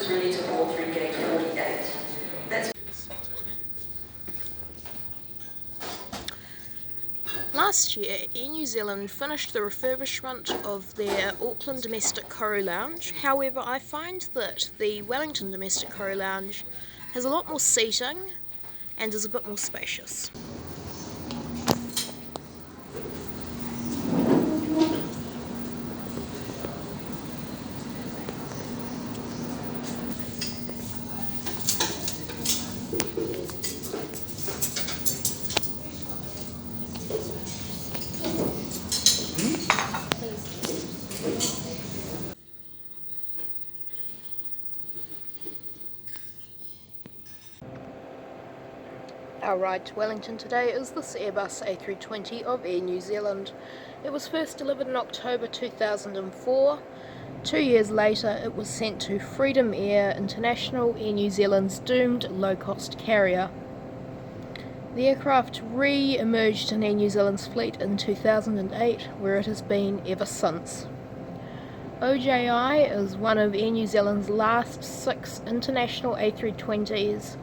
is ready to board through gate 48. That's Last year, Air New Zealand finished the refurbishment of their Auckland domestic Koru lounge. However, I find that the Wellington domestic Koru lounge has a lot more seating and is a bit more spacious. Our ride to Wellington today is this Airbus A320 of Air New Zealand. It was first delivered in October 2004. 2 years later it was sent to Freedom Air International, Air New Zealand's doomed low-cost carrier. The aircraft re-emerged in Air New Zealand's fleet in 2008, where it has been ever since. ZK-OJI is one of Air New Zealand's last 6 international A320s,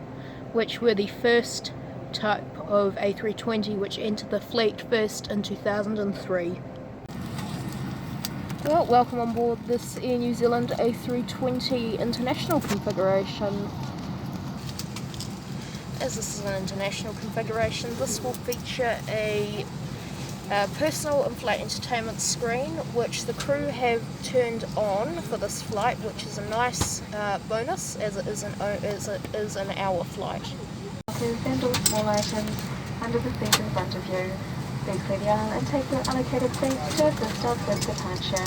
which were the first type of A320 which entered the fleet first in 2003. Well, welcome on board this Air New Zealand A320 international configuration. As this is an international configuration, this will feature a personal in-flight entertainment screen which the crew have turned on for this flight, which is a nice bonus as it is an hour flight. Handle small items under the seat in front of you. Please clear the aisle and take your allocated seats to assist us with departure.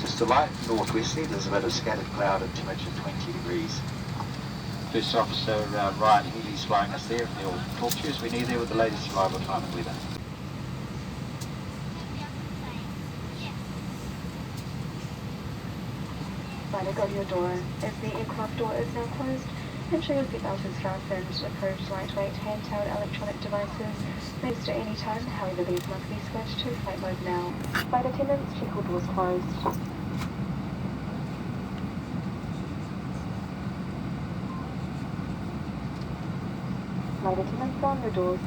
Just a light northwesterly, there's a bit of scattered cloud at temperature 20 degrees. First Officer Ryan Healy's flying us there, and he'll talk to you as we near there with the latest arrival time and weather. Flight go to your door. As the aircraft door is now closed, ensure your seatbelt is fastened. Approved lightweight handheld electronic devices may use at any time, however these must be switched to flight mode now. Flight attendants, check all doors closed. Flight attendants, on your doors.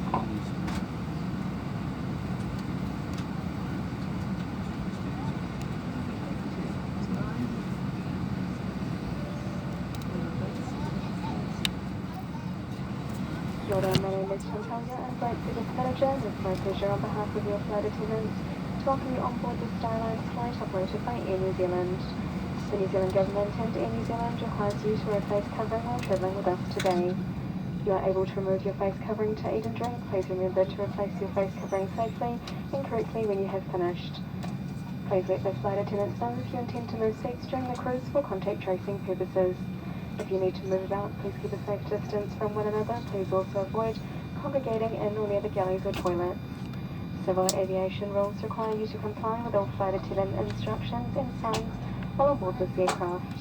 My name is Chantalia, and Flight Service Manager. It's my pleasure on behalf of your flight attendants to welcome you on board this Airline flight operated by Air New Zealand. The New Zealand Government and Air New Zealand requires you to wear a face covering while travelling with us today. You are able to remove your face covering to eat and drink. Please remember to replace your face covering safely and correctly when you have finished. Please let the flight attendants know if you intend to move seats during the cruise for contact tracing purposes. If you need to move about, please keep a safe distance from one another. Please also avoid congregating in or near the galleys or toilets. Civil aviation rules require you to comply with all flight attendant instructions and signs while aboard this aircraft.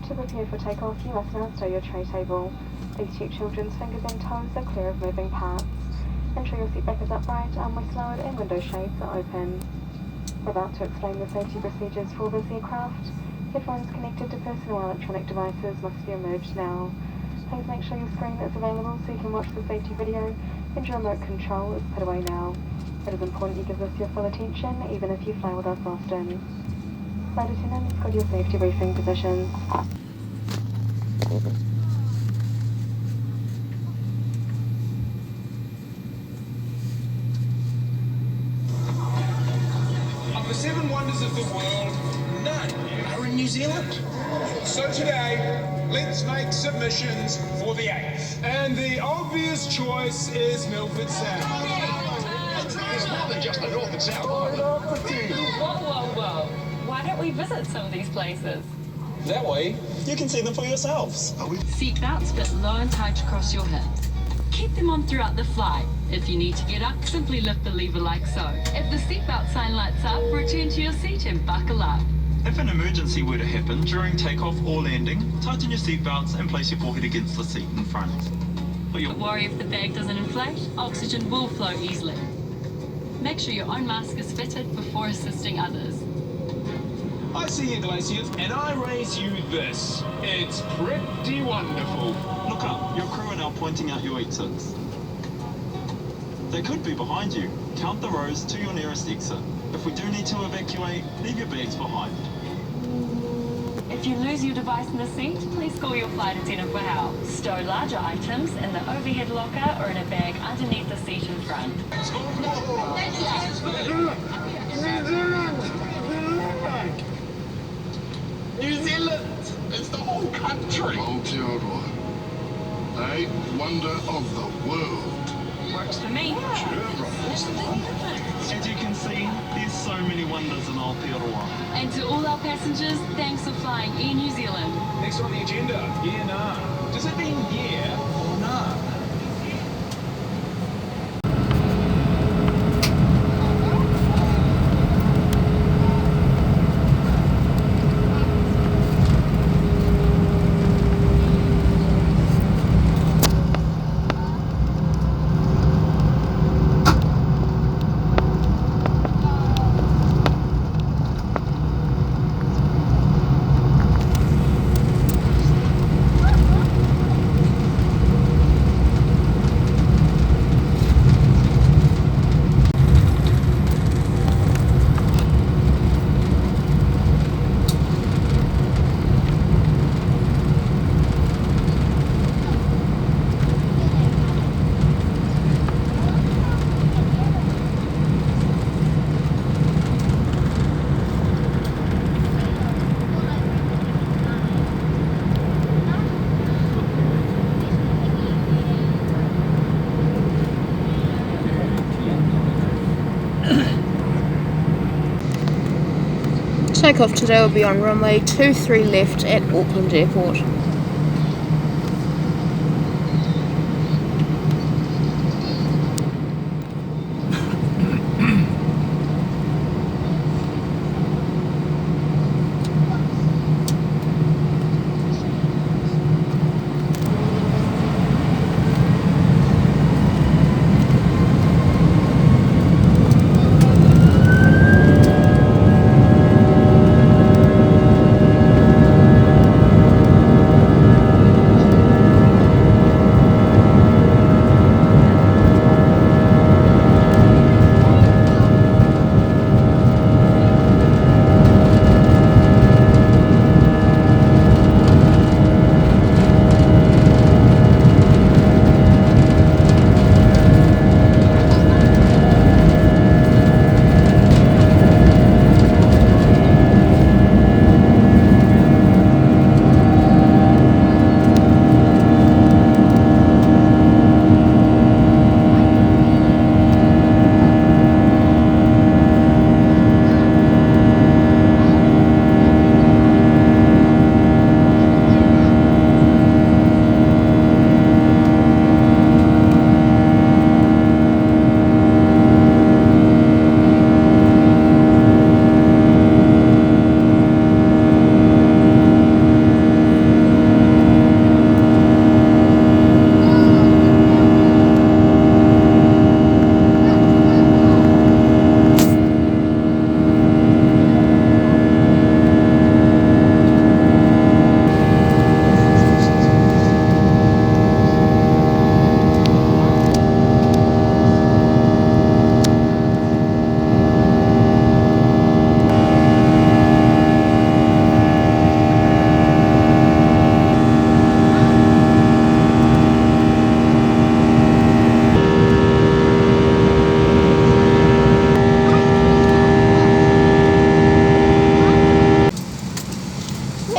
To prepare for takeoff, you must now stow your tray table. Please check children's fingers and toes are clear of moving parts. Ensure your seatback is upright, armrests lowered and window shades are open. We're about to explain the safety procedures for this aircraft. Headphones connected to personal electronic devices must be removed now. Please make sure your screen is available so you can watch the safety video, and your remote control is put away now. It is important you give us your full attention even if you fly with us often. Flight attendants, go to your safety briefing positions. Of the 7 wonders of the world, none are in New Zealand. So today, let's make submissions for the 8th. And the obvious choice is Milford Sound. It's more than just the north and south. Whoa. Why don't we visit some of these places? That way, you can see them for yourselves. Seatbelts fit low and tight across your hips. Keep them on throughout the flight. If you need to get up, simply lift the lever like so. If the seatbelt sign lights up, return to your seat and buckle up. If an emergency were to happen during takeoff or landing, tighten your seatbelts and place your forehead against the seat in front. But don't worry if the bag doesn't inflate, oxygen will flow easily. Make sure your own mask is fitted before assisting others. I see you, Glaciers, and I raise you this. It's pretty wonderful. Look up, your crew are now pointing out your exits. They could be behind you. Count the rows to your nearest exit. If we do need to evacuate, leave your bags behind. If you lose your device in the seat, please call your flight attendant for help. Stow larger items in the overhead locker or in a bag underneath the seat in front. New Zealand! It's the whole country! Aotearoa. They wonder of the world. Works for me. As you can see, there's so many wonders in Aotearoa. And to all our passengers, thanks for flying Air New Zealand. Next on the agenda, yeah, nah. Does it mean yeah or nah? Takeoff today will be on runway 23 left at Auckland Airport.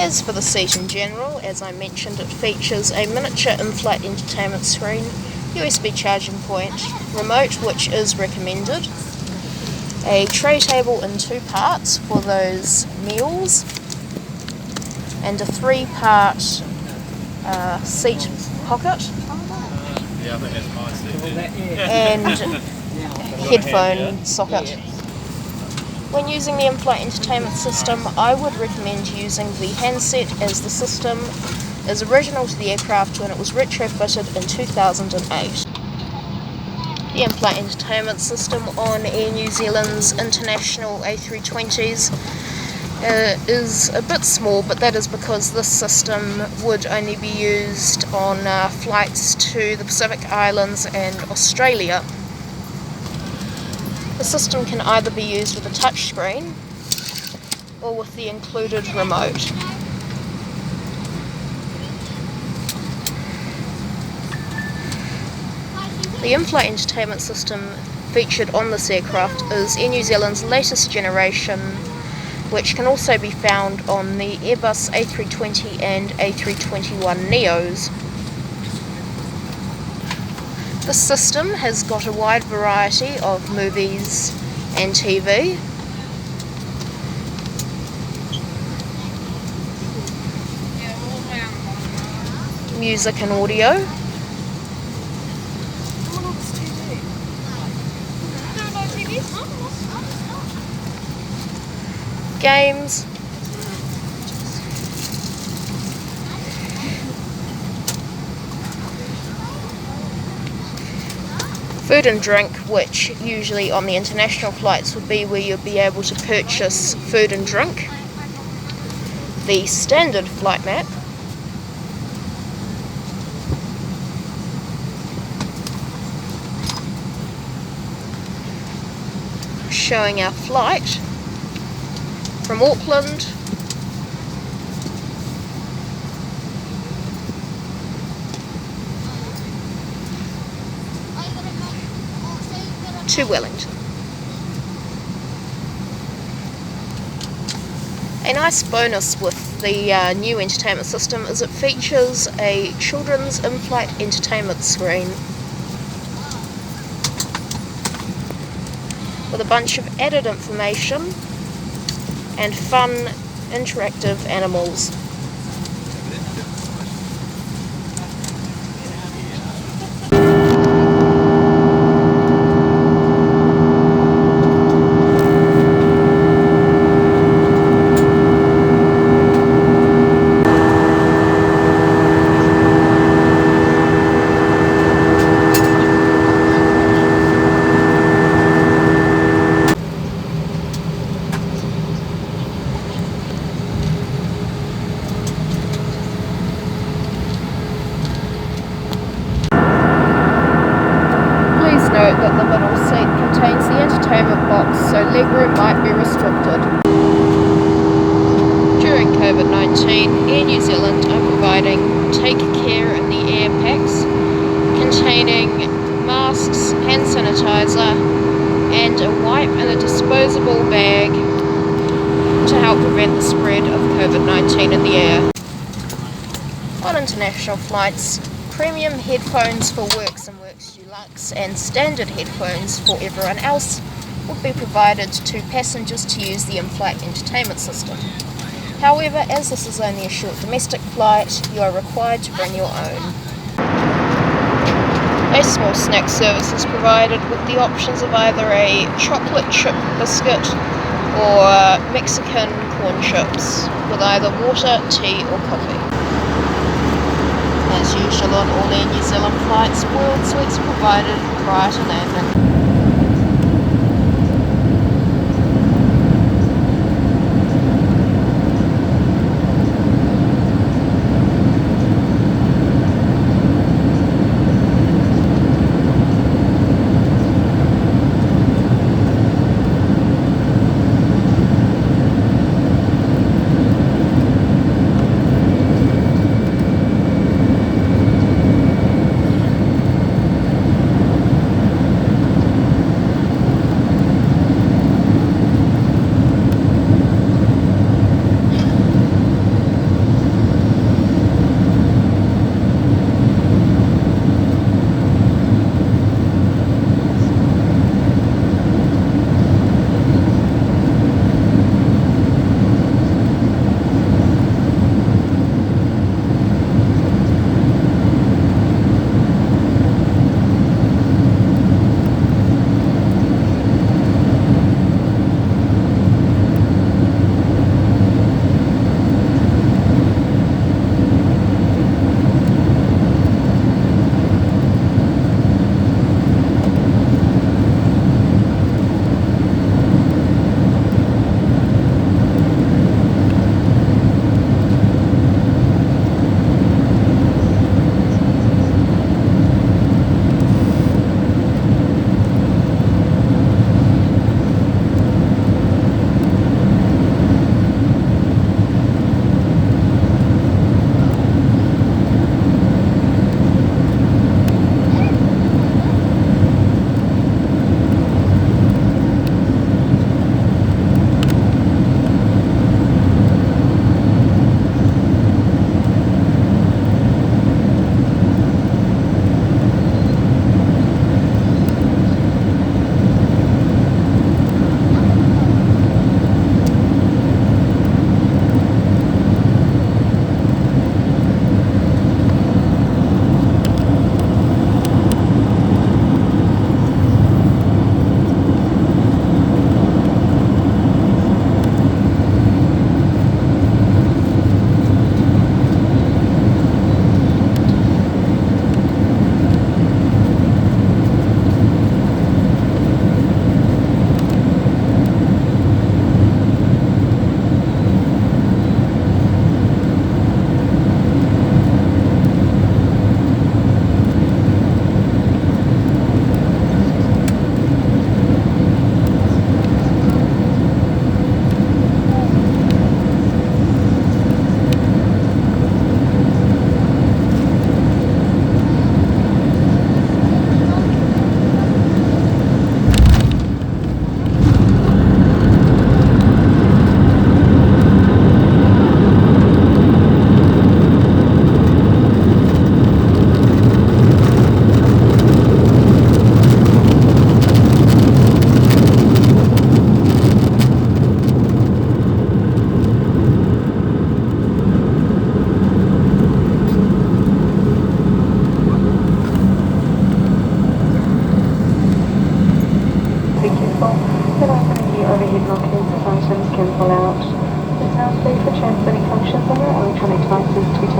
As for the seat in general, as I mentioned, it features a miniature in-flight entertainment screen, USB charging point, remote which is recommended, a tray table in two parts for those meals, and a three-part seat pocket, and headphone socket. When using the in-flight entertainment system, I would recommend using the handset, as the system is original to the aircraft when it was retrofitted in 2008. The in-flight entertainment system on Air New Zealand's international A320s is a bit small, but that is because this system would only be used on flights to the Pacific Islands and Australia. The system can either be used with a touchscreen or with the included remote. The in-flight entertainment system featured on this aircraft is Air New Zealand's latest generation, which can also be found on the Airbus A320 and A321neos. The system has got a wide variety of movies and TV. Music and audio. Games. Food and drink, which usually on the international flights would be where you'd be able to purchase food and drink. The standard flight map. Showing our flight from Auckland to Wellington. A nice bonus with the new entertainment system is it features a children's in-flight entertainment screen with a bunch of added information and fun interactive animals. Note that the middle seat contains the entertainment box, so legroom might be restricted. During COVID-19, Air New Zealand are providing Take Care in the Air packs containing masks, hand sanitizer and a wipe and a disposable bag to help prevent the spread of COVID-19 in the air. On international flights, premium headphones for Works and Works Deluxe and standard headphones for everyone else would be provided to passengers to use the in-flight entertainment system. However, as this is only a short domestic flight, you are required to bring your own. A small snack service is provided with the options of either a chocolate chip biscuit or Mexican corn chips with either water, tea or coffee. As usual on all Air New Zealand flights, boiled sweets are provided prior to landing.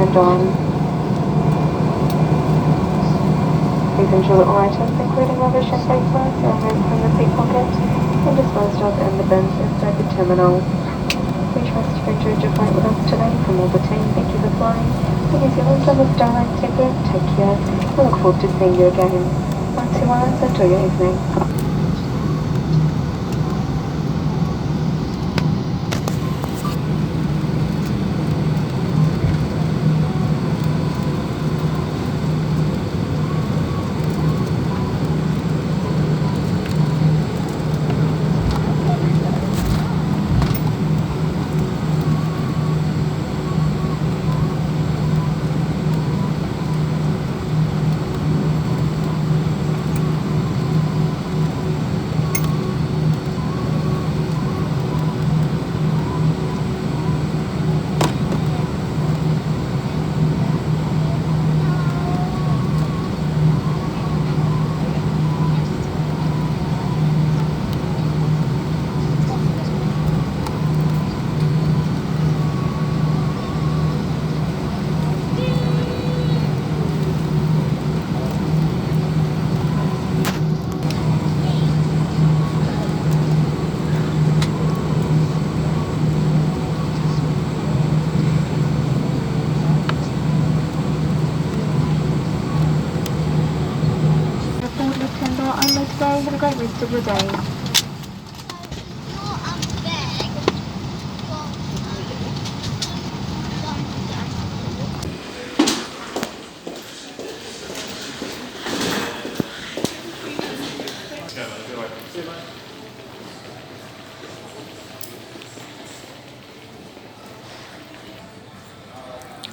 turned on. Please ensure that all items, including rubbish and paper, are removed from the seat pocket and disposed of in the bins inside the terminal. We trust you've enjoyed your flight with us today. From all the team, thank you for flying to New Zealand on the Airline Takeoff. Take care. We look forward to seeing you again. Once you are, enjoy your evening. Have a great rest of your day.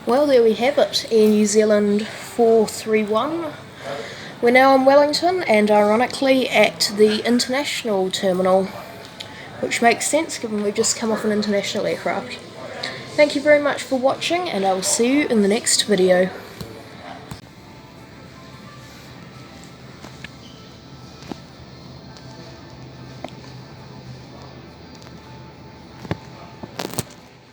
Well, there we have it, Air New Zealand 431. We're now in Wellington and ironically at the international terminal, which makes sense given we've just come off an international aircraft. Thank you very much for watching and I will see you in the next video.